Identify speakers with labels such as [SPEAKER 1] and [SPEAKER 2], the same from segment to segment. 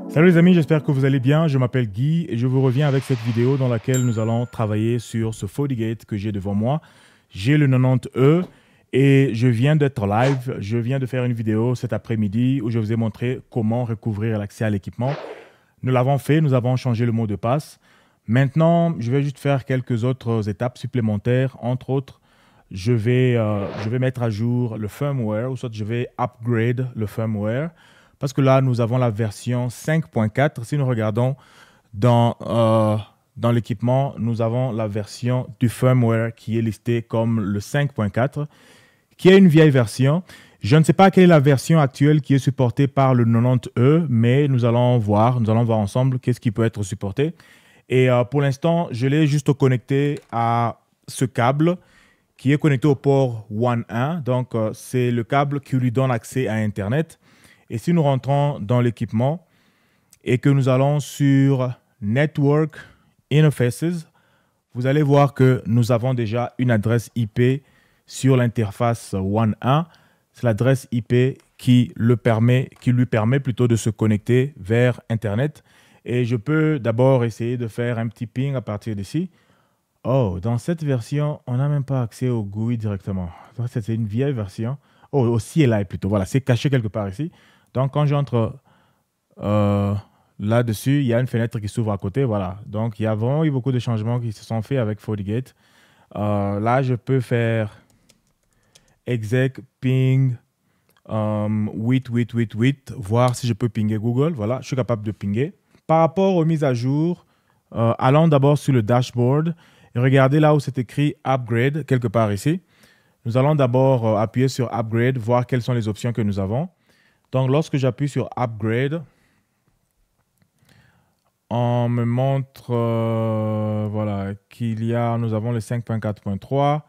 [SPEAKER 1] Salut les amis, j'espère que vous allez bien. Je m'appelle Guy et je vous reviens avec cette vidéo dans laquelle nous allons travailler sur ce FortiGate que j'ai devant moi. J'ai le 90E et je viens d'être live. Je viens de faire une vidéo cet après-midi où je vous ai montré comment recouvrir l'accès à l'équipement. Nous l'avons fait, nous avons changé le mot de passe. Maintenant, je vais juste faire quelques autres étapes supplémentaires. Entre autres, je vais mettre à jour le firmware ou soit je vais upgrade le firmware. Parce que là, nous avons la version 5.4. Si nous regardons dans l'équipement, nous avons la version du firmware qui est listée comme le 5.4, qui est une vieille version. Je ne sais pas quelle est la version actuelle qui est supportée par le 90E, mais nous allons voir ensemble qu'est-ce qui peut être supporté. Et pour l'instant, je l'ai juste connecté à ce câble qui est connecté au port 1.1. Donc, c'est le câble qui lui donne accès à Internet. Et si nous rentrons dans l'équipement et que nous allons sur Network Interfaces, vous allez voir que nous avons déjà une adresse IP sur l'interface 1.1. C'est l'adresse IP qui lui permet plutôt de se connecter vers Internet. Et je peux d'abord essayer de faire un petit ping à partir d'ici. Oh, dans cette version, on n'a même pas accès au GUI directement. C'est une vieille version. Oh, au CLI plutôt. Voilà, c'est caché quelque part ici. Donc, quand j'entre là-dessus, il y a une fenêtre qui s'ouvre à côté. Voilà. Donc, il y a vraiment eu beaucoup de changements qui se sont faits avec FortiGate. Là, je peux faire exec ping 8888, voir si je peux pinguer Google. Voilà, je suis capable de pinguer. Par rapport aux mises à jour, allons d'abord sur le dashboard et regardez là où c'est écrit Upgrade, quelque part ici. Nous allons d'abord appuyer sur Upgrade, voir quelles sont les options que nous avons. Donc, lorsque j'appuie sur Upgrade, on me montre voilà, nous avons le 5.4.3.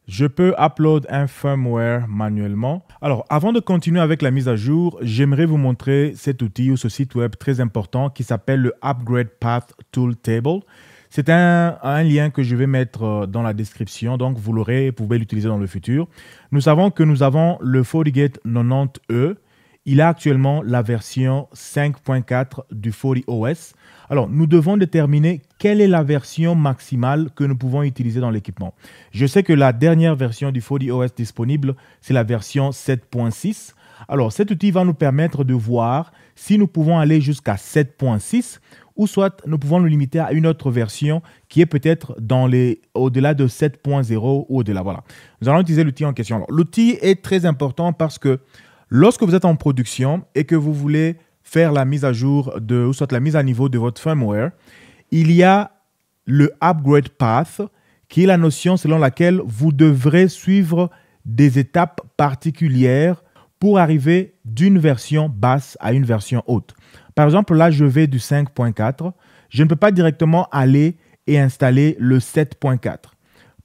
[SPEAKER 1] Je peux upload un firmware manuellement. Alors, avant de continuer avec la mise à jour, j'aimerais vous montrer cet outil ou ce site web très important qui s'appelle le Upgrade Path Tool Table. C'est un lien que je vais mettre dans la description, donc vous l'aurez et vous pouvez l'utiliser dans le futur. Nous savons que nous avons le FortiGate 90E. Il a actuellement la version 5.4 du FortiOS. Alors, nous devons déterminer quelle est la version maximale que nous pouvons utiliser dans l'équipement. Je sais que la dernière version du FortiOS disponible, c'est la version 7.6. Alors, cet outil va nous permettre de voir si nous pouvons aller jusqu'à 7.6 ou soit nous pouvons nous limiter à une autre version qui est peut-être au-delà de 7.0 ou au-delà. Voilà. Nous allons utiliser l'outil en question. Alors, l'outil est très important parce que lorsque vous êtes en production et que vous voulez faire la mise à jour ou soit la mise à niveau de votre firmware, il y a le Upgrade Path qui est la notion selon laquelle vous devrez suivre des étapes particulières pour arriver d'une version basse à une version haute. Par exemple, là, je vais du 5.4. Je ne peux pas directement aller et installer le 7.4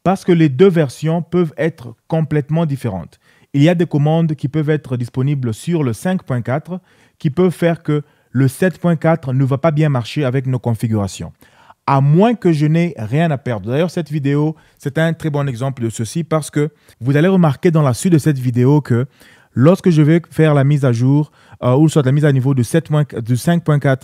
[SPEAKER 1] parce que les deux versions peuvent être complètement différentes. Il y a des commandes qui peuvent être disponibles sur le 5.4 qui peuvent faire que le 7.4 ne va pas bien marcher avec nos configurations. À moins que je n'ai rien à perdre. D'ailleurs, cette vidéo, c'est un très bon exemple de ceci parce que vous allez remarquer dans la suite de cette vidéo que lorsque je vais faire la mise à jour ou soit la mise à niveau du 5.4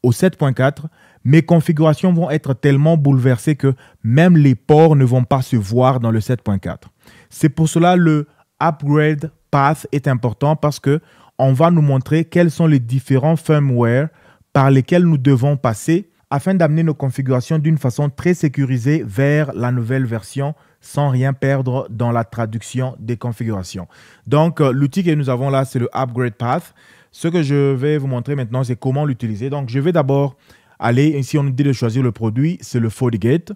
[SPEAKER 1] au 7.4, mes configurations vont être tellement bouleversées que même les ports ne vont pas se voir dans le 7.4. C'est pour cela le Upgrade Path est important parce qu'on va nous montrer quels sont les différents firmware par lesquels nous devons passer afin d'amener nos configurations d'une façon très sécurisée vers la nouvelle version sans rien perdre dans la traduction des configurations. Donc, l'outil que nous avons là, c'est le Upgrade Path. Ce que je vais vous montrer maintenant, c'est comment l'utiliser. Donc, je vais d'abord aller, ici on nous dit de choisir le produit, c'est le FortiGate.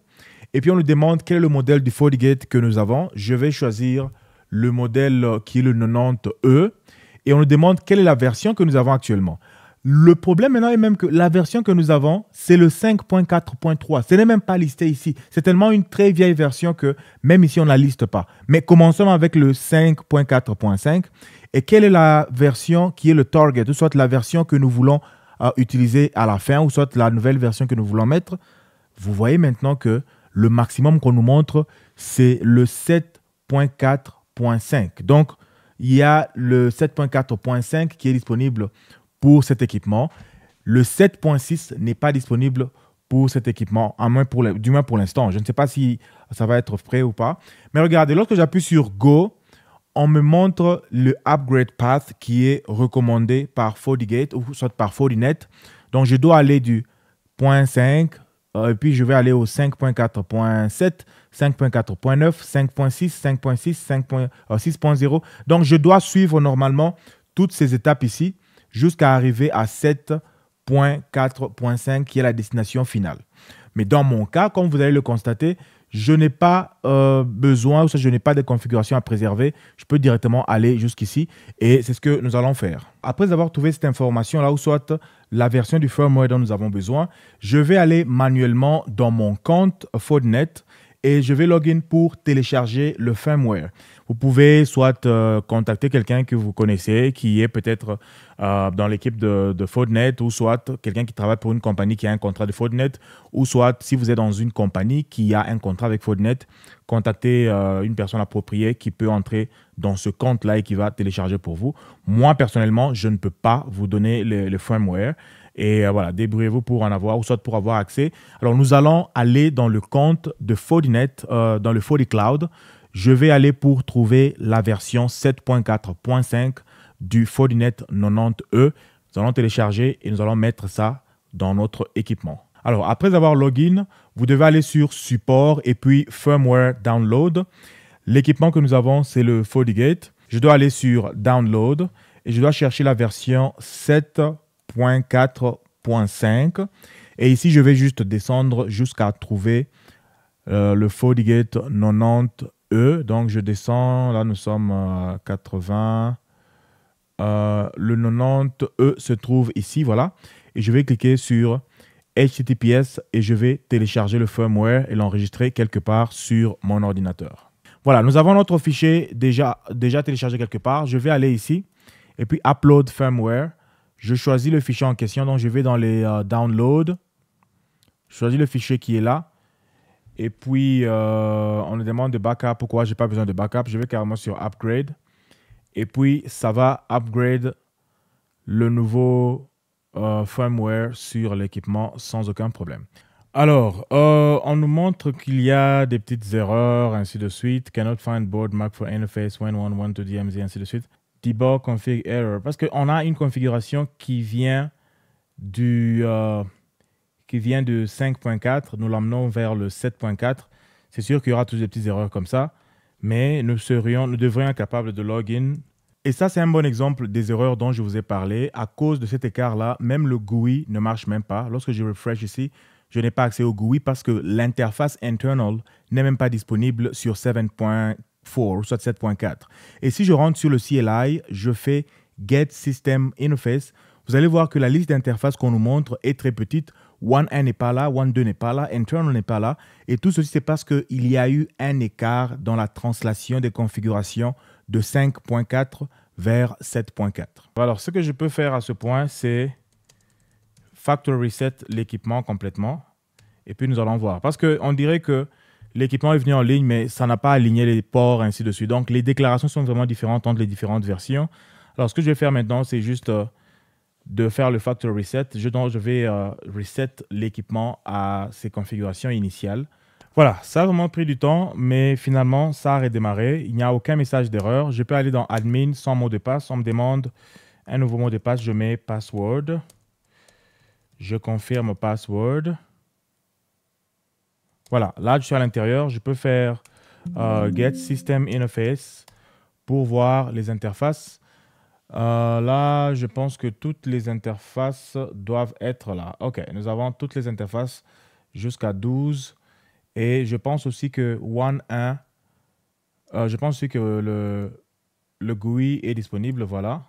[SPEAKER 1] Et puis, on nous demande quel est le modèle du FortiGate que nous avons. Je vais choisir le modèle qui est le 90E et on nous demande quelle est la version que nous avons actuellement. Le problème maintenant est même que la version que nous avons, c'est le 5.4.3. Ce n'est même pas listé ici. C'est tellement une très vieille version que même ici, on ne la liste pas. Mais commençons avec le 5.4.5. Et quelle est la version qui est le target, ou soit la version que nous voulons utiliser à la fin, ou soit la nouvelle version que nous voulons mettre. Vous voyez maintenant que le maximum qu'on nous montre, c'est le 7.4.5. Donc, il y a le 7.4.5 qui est disponible pour cet équipement. Le 7.6 n'est pas disponible pour cet équipement, du moins pour l'instant. Je ne sais pas si ça va être prêt ou pas. Mais regardez, lorsque j'appuie sur Go, on me montre le upgrade path qui est recommandé par FortiGate ou soit par Fortinet. Donc, je dois aller du 0.5 et puis je vais aller au 5.4.7, 5.4.9, 5.6, 5.6, 6.0. Donc, je dois suivre normalement toutes ces étapes ici jusqu'à arriver à 7.4.5 qui est la destination finale. Mais dans mon cas, comme vous allez le constater, je n'ai pas besoin, ou je n'ai pas de configuration à préserver. Je peux directement aller jusqu'ici et c'est ce que nous allons faire. Après avoir trouvé cette information là, ou soit la version du firmware dont nous avons besoin, je vais aller manuellement dans mon compte Fortinet et je vais login pour télécharger le firmware. Vous pouvez soit contacter quelqu'un que vous connaissez, qui est peut-être dans l'équipe de Fortinet, ou soit quelqu'un qui travaille pour une compagnie qui a un contrat de Fortinet, ou soit si vous êtes dans une compagnie qui a un contrat avec Fortinet, contactez une personne appropriée qui peut entrer dans ce compte-là et qui va télécharger pour vous. Moi, personnellement, je ne peux pas vous donner le firmware. Et voilà, débrouillez-vous pour en avoir ou soit pour avoir accès. Alors, nous allons aller dans le compte de Fortinet, dans le FortiCloud. Je vais aller pour trouver la version 7.4.5 du Fortinet 90E. Nous allons télécharger et nous allons mettre ça dans notre équipement. Alors, après avoir login, vous devez aller sur Support et puis Firmware Download. L'équipement que nous avons, c'est le FortiGate. Je dois aller sur Download et je dois chercher la version 7.4.5. Et ici, je vais juste descendre jusqu'à trouver le FortiGate 90E. Donc, je descends. Là, nous sommes à 80. Le 90E se trouve ici, voilà. Et je vais cliquer sur HTTPS et je vais télécharger le firmware et l'enregistrer quelque part sur mon ordinateur. Voilà, nous avons notre fichier déjà téléchargé quelque part. Je vais aller ici et puis Upload Firmware. Je choisis le fichier en question, donc je vais dans les Downloads. Je choisis le fichier qui est là. Et puis, on nous demande de backup. Pourquoi je n'ai pas besoin de backup? Je vais carrément sur Upgrade. Et puis, ça va upgrade le nouveau firmware sur l'équipement sans aucun problème. Alors, on nous montre qu'il y a des petites erreurs, ainsi de suite. Cannot find board mark for interface when one want to DMZ, ainsi de suite. Debug config error. Parce qu'on a une configuration qui vient de 5.4. Nous l'emmenons vers le 7.4. C'est sûr qu'il y aura toujours des petites erreurs comme ça. Mais nous devrions être capables de login. Et ça, c'est un bon exemple des erreurs dont je vous ai parlé. À cause de cet écart-là, même le GUI ne marche même pas. Lorsque je refresh ici, je n'ai pas accès au GUI parce que l'interface internal n'est même pas disponible sur 7.4 ou soit 7.4. Et si je rentre sur le CLI, je fais Get System Interface. Vous allez voir que la liste d'interfaces qu'on nous montre est très petite. 1.1 n'est pas là, 1.2 n'est pas là, Internal n'est pas là. Et tout ceci, c'est parce qu'il y a eu un écart dans la translation des configurations de 5.4 vers 7.4. Alors, ce que je peux faire à ce point, c'est factory reset l'équipement complètement. Et puis, nous allons voir. Parce qu'on dirait que l'équipement est venu en ligne, mais ça n'a pas aligné les ports, ainsi de suite. Donc, les déclarations sont vraiment différentes entre les différentes versions. Alors, ce que je vais faire maintenant, c'est juste de faire le factory reset. Je vais reset l'équipement à ses configurations initiales. Voilà, ça a vraiment pris du temps, mais finalement, ça a redémarré. Il n'y a aucun message d'erreur. Je peux aller dans Admin sans mot de passe. On me demande un nouveau mot de passe. Je mets password. Je confirme password. Voilà, là, je suis à l'intérieur. Je peux faire Get System Interface pour voir les interfaces. Là, je pense que toutes les interfaces doivent être là. OK, nous avons toutes les interfaces jusqu'à 12. Et je pense aussi que 1.1, je pense aussi que le GUI est disponible. Voilà.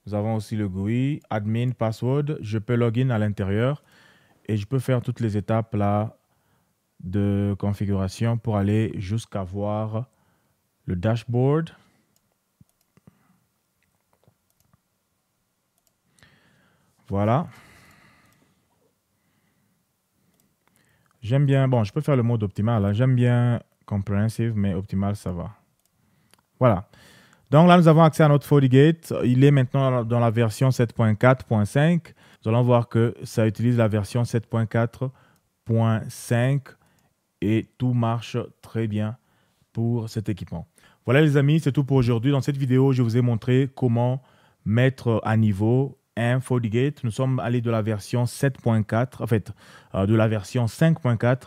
[SPEAKER 1] Nous avons aussi le GUI, admin, password. Je peux login à l'intérieur et je peux faire toutes les étapes là de configuration pour aller jusqu'à voir le dashboard. Voilà. J'aime bien, bon, je peux faire le mode optimal. J'aime bien comprehensive, mais optimal, ça va. Voilà. Donc là, nous avons accès à notre FortiGate. Il est maintenant dans la version 7.4.5. Nous allons voir que ça utilise la version 7.4.5 et tout marche très bien pour cet équipement. Voilà les amis, c'est tout pour aujourd'hui. Dans cette vidéo, je vous ai montré comment mettre à niveau un FortiGate. Nous sommes allés de la version 7.4, en fait, de la version 5.4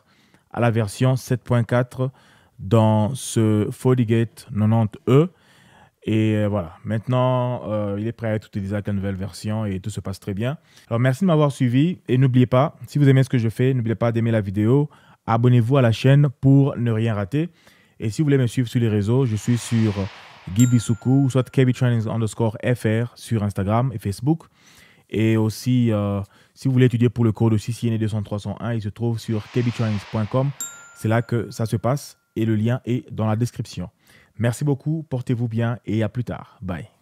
[SPEAKER 1] à la version 7.4 dans ce FortiGate 90E. Et voilà, maintenant, il est prêt à être utilisé avec la nouvelle version et tout se passe très bien. Alors, merci de m'avoir suivi et n'oubliez pas, si vous aimez ce que je fais, n'oubliez pas d'aimer la vidéo. Abonnez-vous à la chaîne pour ne rien rater. Et si vous voulez me suivre sur les réseaux, je suis sur Gibisuku, soit KBTrainings_FR sur Instagram et Facebook. Et aussi, si vous voulez étudier pour le cours de CCNA 200-301, il se trouve sur kbtrainings.com. C'est là que ça se passe et le lien est dans la description. Merci beaucoup, portez-vous bien et à plus tard. Bye.